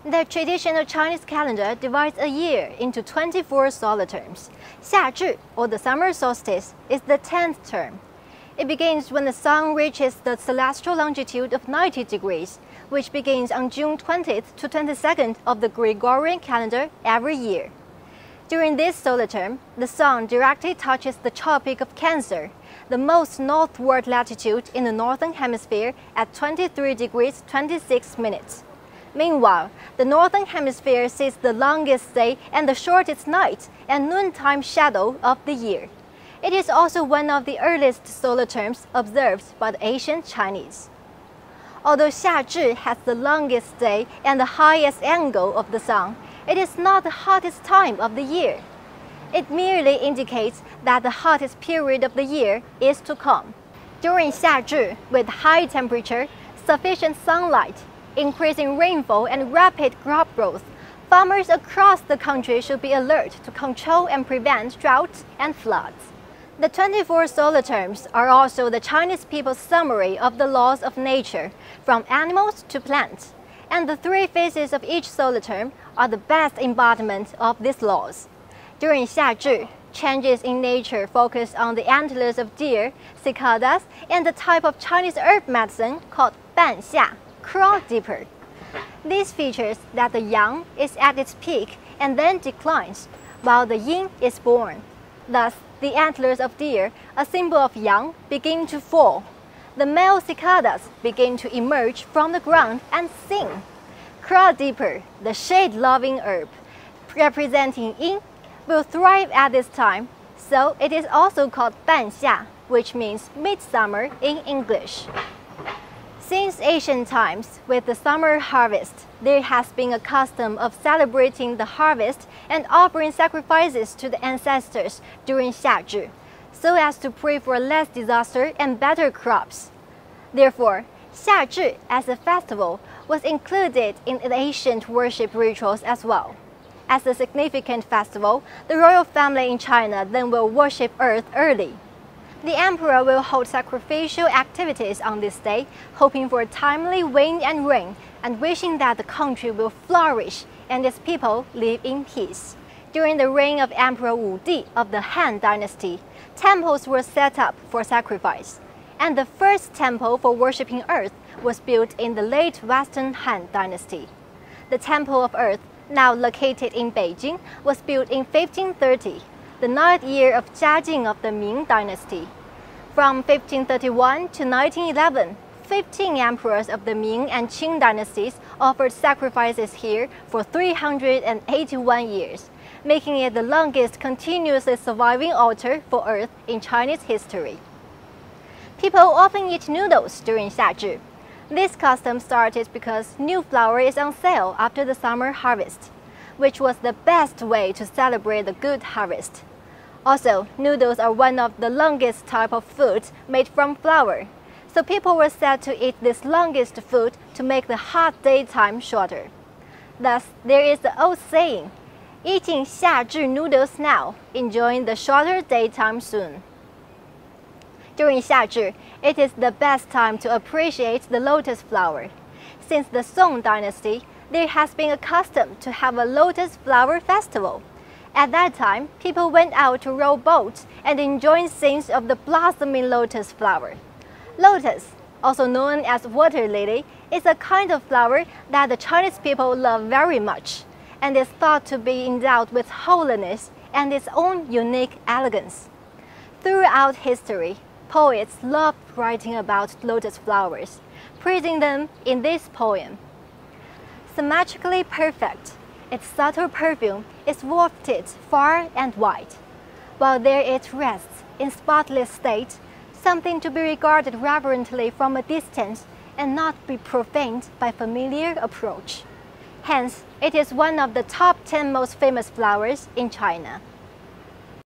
The traditional Chinese calendar divides a year into 24 solar terms. Xiazhi, or the summer solstice, is the 10th term. It begins when the sun reaches the celestial longitude of 90 degrees, which begins on June 20th to 22nd of the Gregorian calendar every year. During this solar term, the sun directly touches the Tropic of Cancer, the most northward latitude in the northern hemisphere, at 23 degrees 26 minutes. Meanwhile, the northern hemisphere sees the longest day and the shortest night and noontime shadow of the year. It is also one of the earliest solar terms observed by the ancient Chinese. Although Xiazhi has the longest day and the highest angle of the sun, it is not the hottest time of the year. It merely indicates that the hottest period of the year is to come. During Xiazhi, with high temperature, sufficient sunlight, increasing rainfall and rapid crop growth, farmers across the country should be alert to control and prevent droughts and floods. The 24 solar terms are also the Chinese people's summary of the laws of nature, from animals to plants, and the 3 phases of each solar term are the best embodiment of these laws. During Xiazhi, changes in nature focus on the antlers of deer, cicadas, and the type of Chinese herb medicine called banxia, craw deeper. This features that the yang is at its peak and then declines, while the yin is born. Thus, the antlers of deer, a symbol of yang, begin to fall. The male cicadas begin to emerge from the ground and sing. Craw deeper, the shade-loving herb, representing yin, will thrive at this time, so it is also called banxia, which means midsummer in English. Since ancient times, with the summer harvest, there has been a custom of celebrating the harvest and offering sacrifices to the ancestors during Xiazhi, so as to pray for less disaster and better crops. Therefore, Xiazhi as a festival was included in the ancient worship rituals as well. As a significant festival, the royal family in China then will worship Earth early. The emperor will hold sacrificial activities on this day, hoping for timely wind and rain, and wishing that the country will flourish and its people live in peace. During the reign of Emperor Wu Di of the Han Dynasty, temples were set up for sacrifice, and the first temple for worshipping Earth was built in the late Western Han Dynasty. The Temple of Earth, now located in Beijing, was built in 1530. The 9th year of Jiajing of the Ming Dynasty. From 1531 to 1911, 15 emperors of the Ming and Qing dynasties offered sacrifices here for 381 years, making it the longest continuously surviving altar for Earth in Chinese history. People often eat noodles during Xiazhi. This custom started because new flour is on sale after the summer harvest, which was the best way to celebrate the good harvest. Also, noodles are one of the longest type of food made from flour, so people were said to eat this longest food to make the hot daytime shorter. Thus, there is the old saying, eating Xiazhi noodles now, enjoying the shorter daytime soon. During Xiazhi, it is the best time to appreciate the lotus flower. Since the Song dynasty, there has been a custom to have a lotus flower festival. At that time, people went out to row boats and enjoy scenes of the blossoming lotus flower. Lotus, also known as water lily, is a kind of flower that the Chinese people love very much, and is thought to be endowed with holiness and its own unique elegance. Throughout history, poets loved writing about lotus flowers, praising them in this poem. Symmetrically perfect, its subtle perfume is wafted far and wide, while there it rests in spotless state, something to be regarded reverently from a distance and not be profaned by familiar approach. Hence, it is one of the top 10 most famous flowers in China.